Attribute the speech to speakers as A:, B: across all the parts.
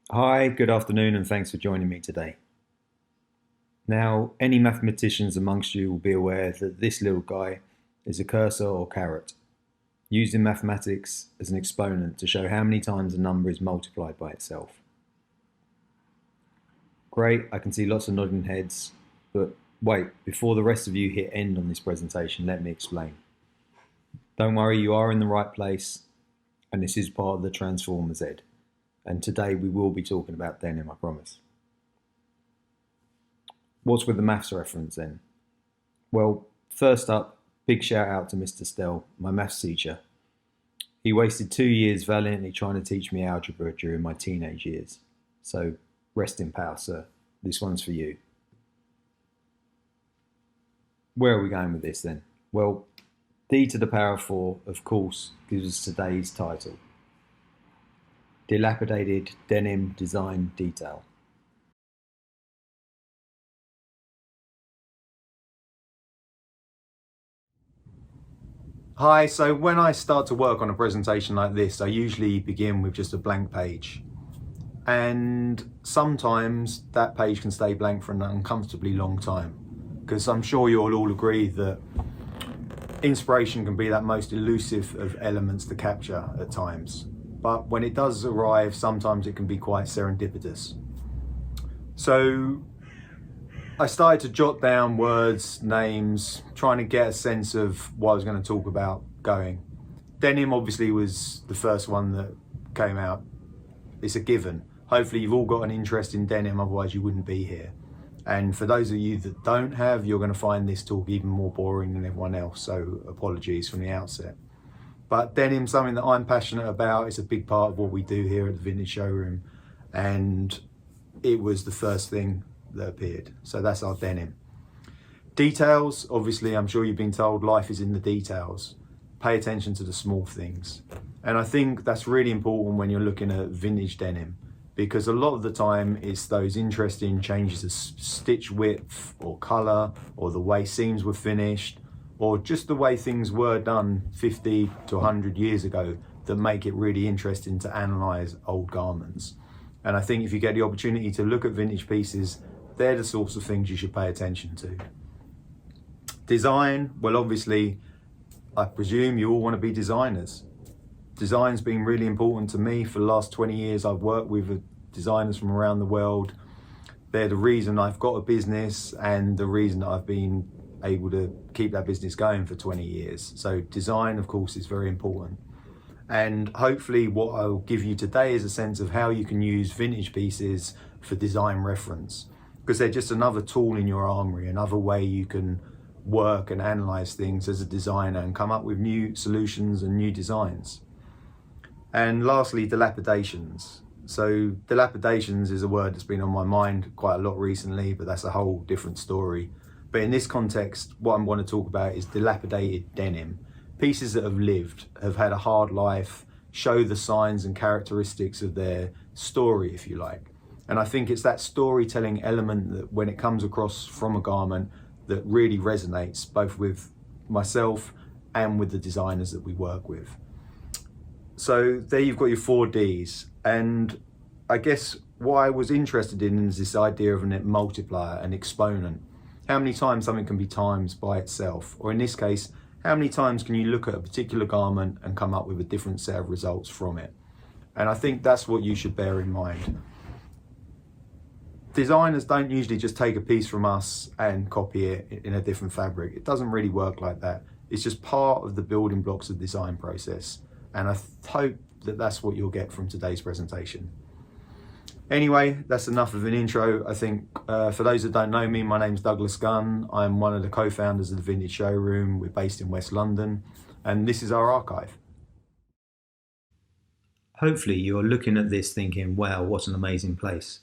A: Hi, good afternoon, and thanks for joining me today. Now, any mathematicians amongst you will be aware that this little guy is a cursor or caret, used in mathematics as an exponent to show how many times a number is multiplied by itself. Great, I can see lots of nodding heads, but wait, before the rest of you hit end on this presentation, let me explain. Don't worry, you are in the right place, and this is part of the Transformers Ed. And today we will be talking about Denim, I promise. What's with the maths reference then? Well, first up, big shout out to Mr. Stell, my maths teacher. He wasted 2 years valiantly trying to teach me algebra during my teenage years. So rest in power, sir. This one's for you. Where are we going with this then? Well, d to the power of 4, of course, gives us today's title. Dilapidated Denim Design Detail. Hi, so when I start to work on a presentation like this, I usually begin with just a blank page. And sometimes that page can stay blank for an uncomfortably long time, because I'm sure you'll all agree that inspiration can be that most elusive of elements to capture at times. But when it does arrive, sometimes it can be quite serendipitous. So I started to jot down words, names, trying to get a sense of what I was going to talk about going. Denim obviously was the first one that came out. It's a given. Hopefully you've all got an interest in denim, otherwise you wouldn't be here. And for those of you that don't have, you're going to find this talk even more boring than everyone else, so apologies from the outset. But denim's something that I'm passionate about. It's a big part of what we do here at the Vintage Showroom, and it was the first thing that appeared. So that's our denim. Details, obviously, I'm sure you've been told life is in the details. Pay attention to the small things. And I think that's really important when you're looking at vintage denim, because a lot of the time it's those interesting changes of stitch width or color, or the way seams were finished, or just the way things were done 50 to 100 years ago that make it really interesting to analyze old garments. And I think if you get the opportunity to look at vintage pieces, they're the sorts of things you should pay attention to. Design, well, obviously, I presume you all want to be designers. Design's been really important to me. For the last 20 years, I've worked with designers from around the world. They're the reason I've got a business and the reason that I've been able to keep that business going for 20 years. So design, of course, is very important. And hopefully what I'll give you today is a sense of how you can use vintage pieces for design reference, because they're just another tool in your armory, another way you can work and analyze things as a designer and come up with new solutions and new designs. And lastly, dilapidations. So dilapidations is a word that's been on my mind quite a lot recently, but that's a whole different story. But in this context, what I'm going to talk about is dilapidated denim. Pieces that have lived, have had a hard life, show the signs and characteristics of their story, if you like. And I think it's that storytelling element that when it comes across from a garment that really resonates both with myself and with the designers that we work with. So there you've got your 4 Ds. And I guess what I was interested in is this idea of a multiplier, an exponent. How many times something can be times by itself, or in this case, how many times can you look at a particular garment and come up with a different set of results from it? And I think that's what you should bear in mind. Designers don't usually just take a piece from us and copy it in a different fabric. It doesn't really work like that. It's just part of the building blocks of the design process. And I hope that that's what you'll get from today's presentation. Anyway, that's enough of an intro. I think for those that don't know me, my name's Douglas Gunn. I'm one of the co-founders of the Vintage Showroom. We're based in West London, and this is our archive. Hopefully you're looking at this thinking, wow, what an amazing place.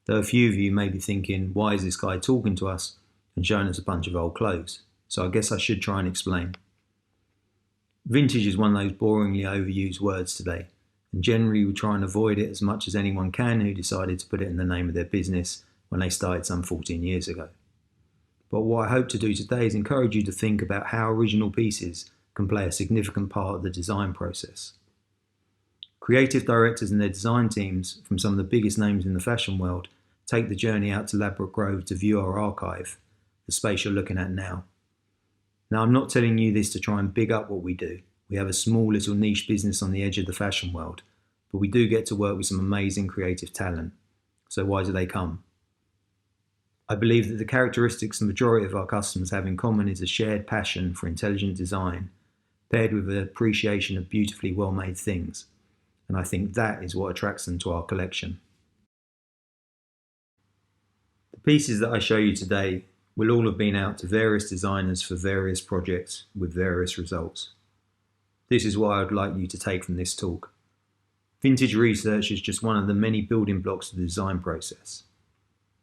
A: Though a few of you may be thinking, why is this guy talking to us and showing us a bunch of old clothes? So I guess I should try and explain. Vintage is one of those boringly overused words today, and generally we try and avoid it as much as anyone can who decided to put it in the name of their business when they started some 14 years ago. But what I hope to do today is encourage you to think about how original pieces can play a significant part of the design process.
B: Creative directors and their design teams from some of the biggest names in the fashion world take the journey out to Ladbroke Grove to view our archive, the space you're looking at now. Now, I'm not telling you this to try and big up what we do. We have a small little niche business on the edge of the fashion world, but we do get to work with some amazing creative talent. So why do they come? I believe that the characteristics the majority of our customers have in common is a shared passion for intelligent design, paired with an appreciation of beautifully well-made things. And I think that is what attracts them to our collection. The pieces that I show you today will all have been out to various designers for various projects with various results. This is what I would like you to take from this talk. Vintage research is just one of the many building blocks of the design process.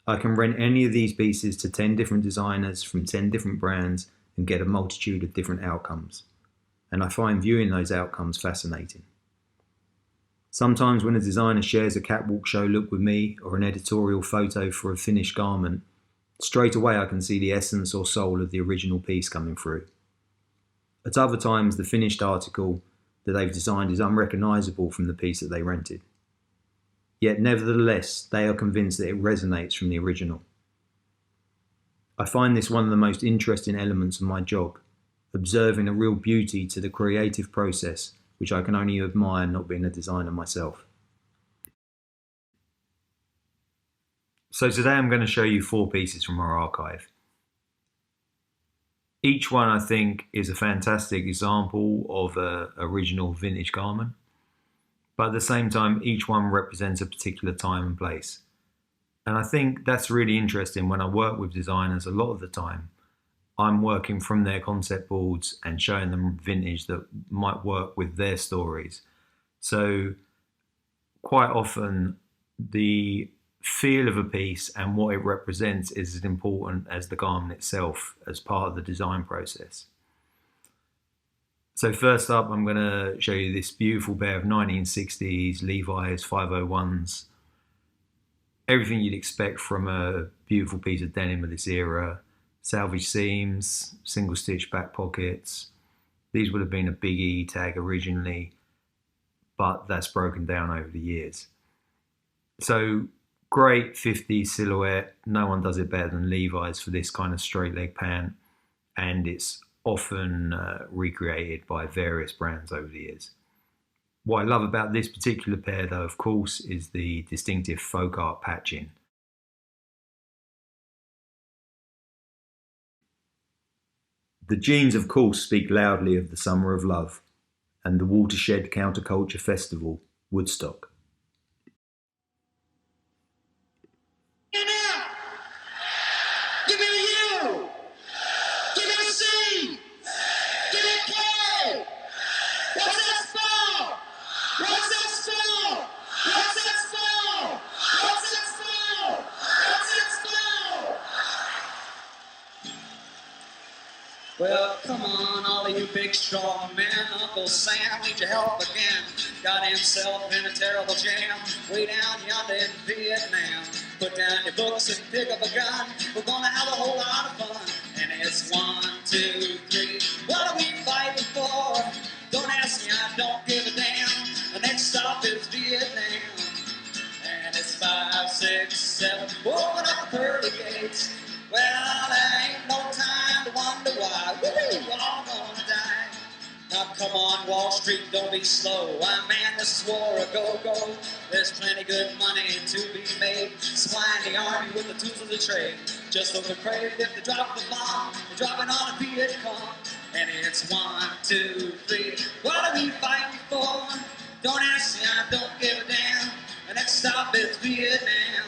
B: I can rent any of these pieces to 10 different designers from 10 different brands and get a multitude of different outcomes. And I find viewing those outcomes fascinating. Sometimes when a designer shares a catwalk show look with me or an editorial photo for a finished garment, straight away I can see the essence or soul of the original piece coming through. At other times, the finished article that they've designed is unrecognisable from the piece that they rented. Yet nevertheless, they are convinced that it resonates from the original. I find this one of the most interesting elements of my job, observing a real beauty to the creative process, which I can only admire not being a designer myself. So today I'm going to show you 4 pieces from our archive. Each one, I think, is a fantastic example of an original vintage garment, but at the same time, each one represents a particular time and place. And I think that's really interesting. When I work with designers, a lot of the time, I'm working from their concept boards and showing them vintage that might work with their stories. So quite often, the feel of a piece and what it represents is as important as the garment itself as part of the design process. So first up, I'm going to show you this beautiful pair of 1960s Levi's 501s. Everything you'd expect from a beautiful piece of denim of this era. Salvage seams, single stitch back pockets. These would have been a big E tag originally, but that's broken down over the years. So great 50s silhouette. No one does it better than Levi's for this kind of straight leg pant, and it's often recreated by various brands over the years. What I love about this particular pair though, of course, is the distinctive folk art patching. The jeans, of course, speak loudly of the summer of love and the watershed counterculture festival, Woodstock.
C: Give me a U! Give me a C! Give me a K! What's that spell? What's that spell? What's that spell? What's that spell? What's that spell? Well, come on, all of you big strong men. Uncle Sam needs your help again. Got himself in a terrible jam way down yonder in Vietnam. Put down your books and pick up a gun. We're gonna have a whole lot of fun. And it's 1, 2, 3. What are we fighting for? Don't ask me, I don't give a damn. The next stop is Vietnam. And it's 5, 6, 7. Open up the pearly gates. Well, there ain't no time to wonder why. We're all gonna die. Now come on, Wall Street, don't be slow. Why, man, this is war a go-go. There's plenty good money to be made, supplying the army with the tools of the trade. Just so they're afraid if they drop the bomb, they're dropping on a Viet Cong. And it's 1, 2, 3. What are we fighting for? Don't ask me, I don't give a damn. The next stop is Vietnam.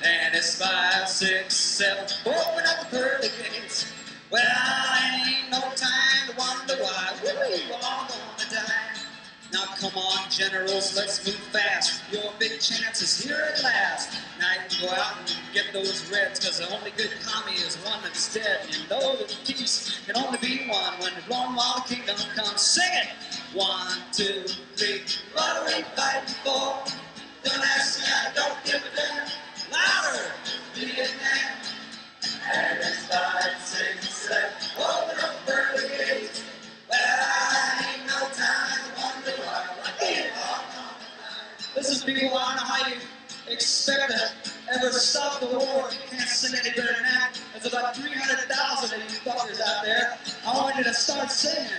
C: And it's 5, 6, 7. Open up the pearly gates. Well, ain't no time to wonder why. We're all gonna die. Now come on, generals, let's move fast. Your big chance is here at last. Now you can go out and get those reds, cause the only good commie is one that's dead. You know that peace can only be one when the blown while the kingdom comes. Sing it! 1, 2, 3. What are we fighting for? Don't ask me, I don't give a damn. Louder! Vietnam! And it's 5, 6, 7. Open up early gates. Well, I ain't no time to wonder why. We're all people, I don't know how you expect to ever stop the war. You can't sing any better than that. There's about 300,000 of you fuckers out there. I want you to start singing.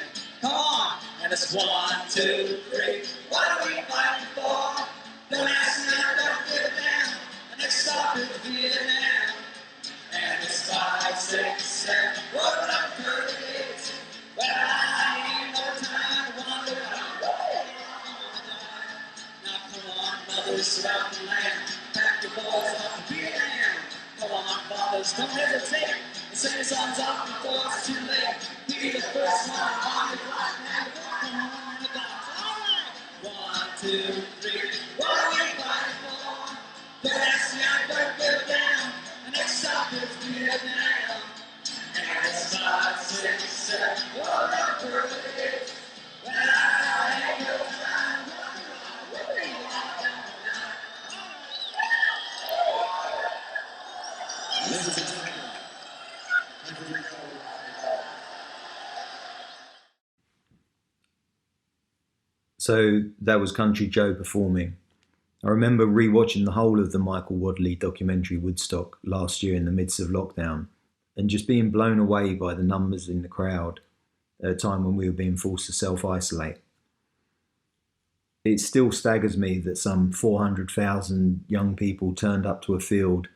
C: Come on. And it's 1, 2, 3. What are we fighting for? Don't ask me, I don't give a damn. The next stop is Vietnam. And it's 5, 6, 7. What I'm hurting is. Well, I ain't no time to wonder what I'm doing. Now come on, mothers throughout the land. Pack your boys up and be a man. Come on, fathers, don't hesitate. The same songs off before it's too late. Be the first one on your life and come on the box. All right. 1, 2, 3. What are we fighting for? Don't ask me, I don't give a damn. The next stop is Vietnam. And it's 5, 6, 7. Whatever it is. Well, I ain't no time.
B: So that was Country Joe performing. I remember rewatching the whole of the Michael Wadley documentary Woodstock last year in the midst of lockdown and just being blown away by the numbers in the crowd at a time when we were being forced to self-isolate. It still staggers me that some 400,000 young people turned up to a field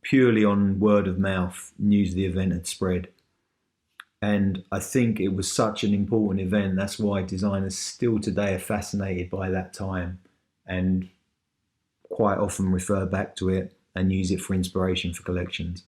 B: purely on word of mouth. News of the event had spread. And I think it was such an important event. That's why designers still today are fascinated by that time and quite often refer back to it and use it for inspiration for collections.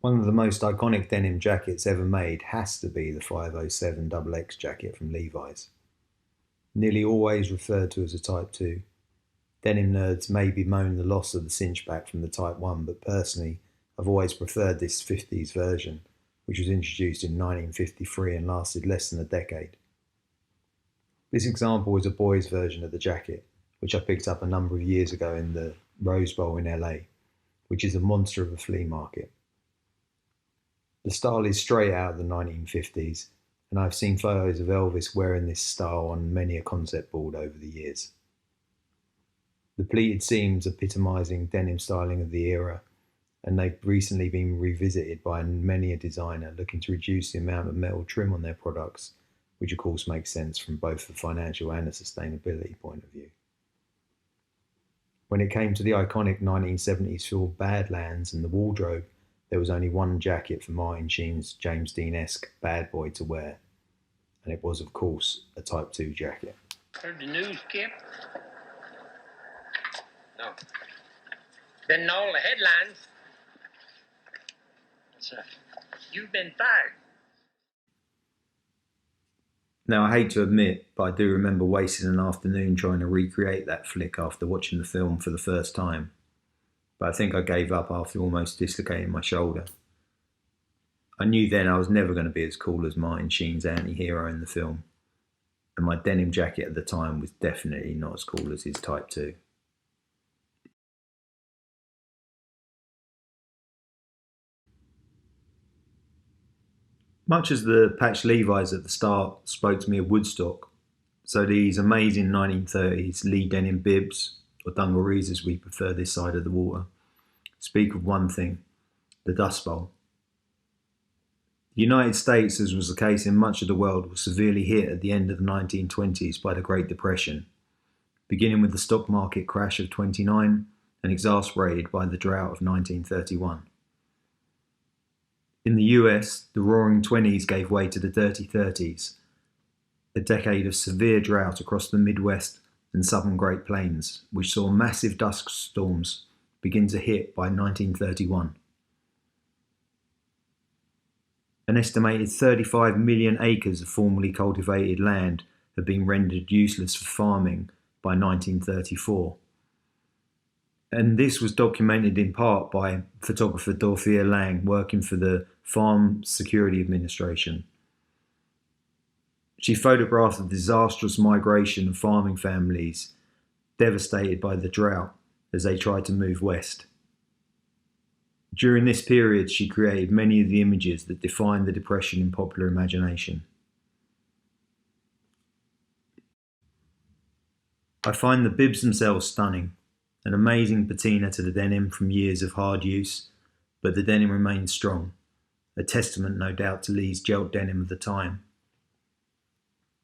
B: One of the most iconic denim jackets ever made has to be the 507 XX jacket from Levi's. Nearly always referred to as a Type 2. Denim nerds may bemoan the loss of the cinch back from the Type 1, but personally, I've always preferred this 50s version, which was introduced in 1953 and lasted less than a decade. This example is a boy's version of the jacket, which I picked up a number of years ago in the Rose Bowl in LA, which is a monster of a flea market. The style is straight out of the 1950s, and I've seen photos of Elvis wearing this style on many a concept board over the years. The pleated seams epitomising denim styling of the era, and they've recently been revisited by many a designer looking to reduce the amount of metal trim on their products, which of course makes sense from both the financial and a sustainability point of view. When it came to the iconic 1970s film Badlands and the wardrobe, there was only one jacket for Martin Sheen's James Dean-esque bad boy to wear, and it was, of course, a Type 2 jacket.
D: Heard the news, Kip? No. Didn't know all the headlines. What's that? You've been fired.
B: Now, I hate to admit, but I do remember wasting an afternoon trying to recreate that flick after watching the film for the first time. But I think I gave up after almost dislocating my shoulder. I knew then I was never going to be as cool as Martin Sheen's anti-hero in the film, and my denim jacket at the time was definitely not as cool as his Type 2. Much as the patched Levi's at the start spoke to me of Woodstock, so these amazing 1930s Lee denim bibs, or dungarees as we prefer this side of the water, speak of one thing: the Dust Bowl. The United States, as was the case in much of the world, was severely hit at the end of the 1920s by the Great Depression, beginning with the stock market crash of '29 and exacerbated by the drought of 1931. In the US, the Roaring Twenties gave way to the Dirty Thirties, a decade of severe drought across the Midwest and southern Great Plains, which saw massive dust storms begin to hit by 1931. An estimated 35 million acres of formerly cultivated land had been rendered useless for farming by 1934. And this was documented in part by photographer Dorothea Lang, working for the Farm Security Administration. She photographed the disastrous migration of farming families devastated by the drought as they tried to move west. During this period, she created many of the images that defined the Depression in popular imagination. I find the bibs themselves stunning, an amazing patina to the denim from years of hard use, but the denim remains strong, a testament no doubt to Lee's gelt denim of the time.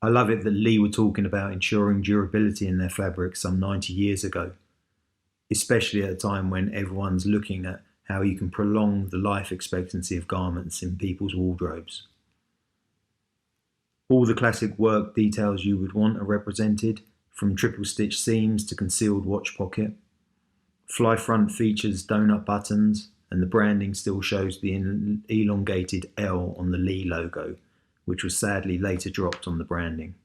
B: I love it that Lee were talking about ensuring durability in their fabrics some 90 years ago, especially at a time when everyone's looking at how you can prolong the life expectancy of garments in people's wardrobes. All the classic work details you would want are represented, from triple stitch seams to concealed watch pocket. Fly front features donut buttons, and the branding still shows the elongated L on the Lee logo, which was sadly later dropped on the branding.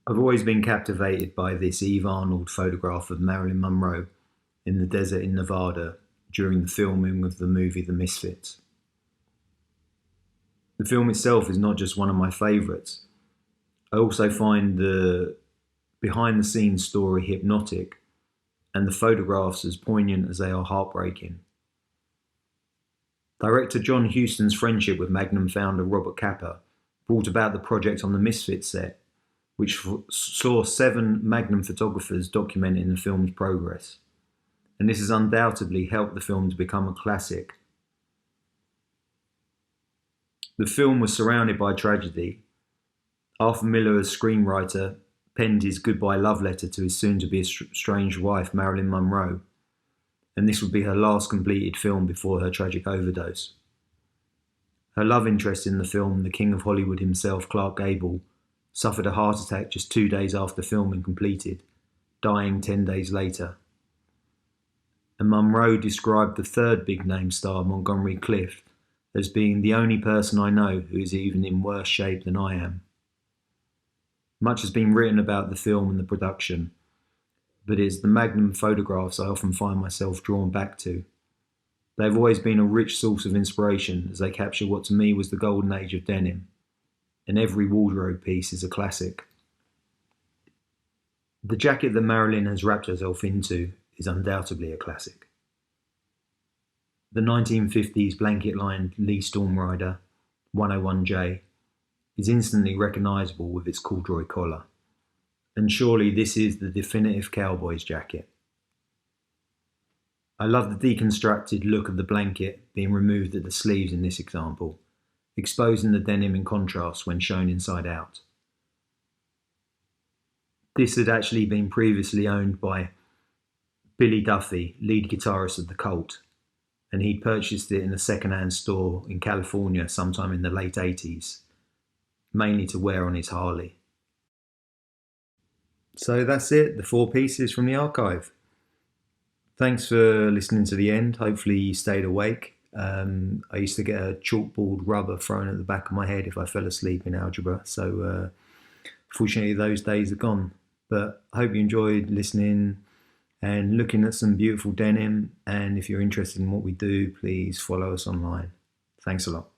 B: I've always been captivated by this Eve Arnold photograph of Marilyn Monroe in the desert in Nevada during the filming of the movie The Misfits. The film itself is not just one of my favourites. I also find the behind-the-scenes story hypnotic and the photographs as poignant as they are heartbreaking. Director John Huston's friendship with Magnum founder Robert Capa brought about the project on the Misfits set, which saw 7 Magnum photographers documenting the film's progress. And this has undoubtedly helped the film to become a classic. The film was surrounded by tragedy. Arthur Miller, as screenwriter, penned his goodbye love letter to his soon-to-be estranged wife, Marilyn Monroe, and this would be her last completed film before her tragic overdose. Her love interest in the film, the King of Hollywood himself, Clark Gable, suffered a heart attack just 2 days after filming completed, dying 10 days later. And Monroe described the third big-name star, Montgomery Clift, as being the only person I know who is even in worse shape than I am. Much has been written about the film and the production, but it's the Magnum photographs I often find myself drawn back to. They've always been a rich source of inspiration as they capture what to me was the golden age of denim, and every wardrobe piece is a classic. The jacket that Marilyn has wrapped herself into is undoubtedly a classic. The 1950s blanket-lined Lee Stormrider 101J is instantly recognisable with its corduroy collar, and surely this is the definitive cowboy's jacket. I love the deconstructed look of the blanket being removed at the sleeves in this example, exposing the denim in contrast when shown inside out. This had actually been previously owned by Billy Duffy, lead guitarist of the Cult, and he'd purchased it in a second-hand store in California sometime in the late 80s, mainly to wear on his Harley. So that's it, the 4 pieces from the archive. Thanks for listening to the end. Hopefully you stayed awake. I used to get a chalkboard rubber thrown at the back of my head if I fell asleep in algebra, so fortunately those days are gone. But I hope you enjoyed listening and looking at some beautiful denim, and if you're interested in what we do, please follow us online. Thanks a lot.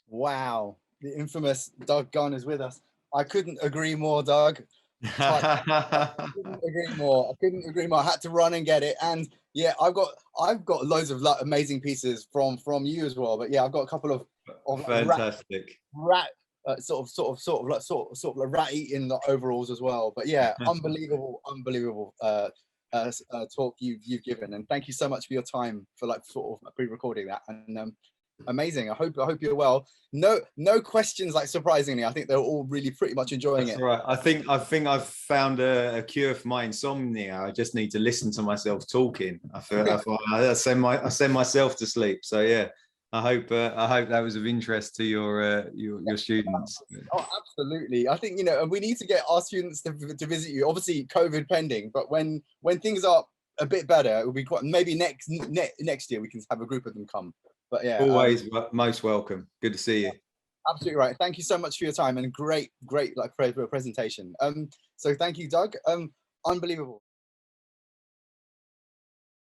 E: Wow, the infamous Doug Gunn is with us. I couldn't agree more, Doug. I couldn't agree more. I had to run and get it, and yeah, I've got loads of amazing pieces from you as well. But yeah, I've got a couple of
F: fantastic
E: rat sort of rat-eating overalls as well. But yeah, unbelievable talk you've given, and thank you so much for your time for sort of pre-recording that, and amazing. I hope you're well. No questions, surprisingly. I think they're all really pretty much enjoying it.
F: Right. I think I've found a cure for my insomnia. I just need to listen to myself talking. I send myself to sleep. So yeah, I hope that was of interest to your students.
E: Oh, absolutely. I think we need to get our students to visit you. Obviously, COVID pending, but when things are a bit better, it will be quite. Maybe next year we can have a group of them come. But yeah,
F: always most welcome. Good to see you.
E: Absolutely right. Thank you so much for your time and great presentation. So thank you, Doug. Unbelievable.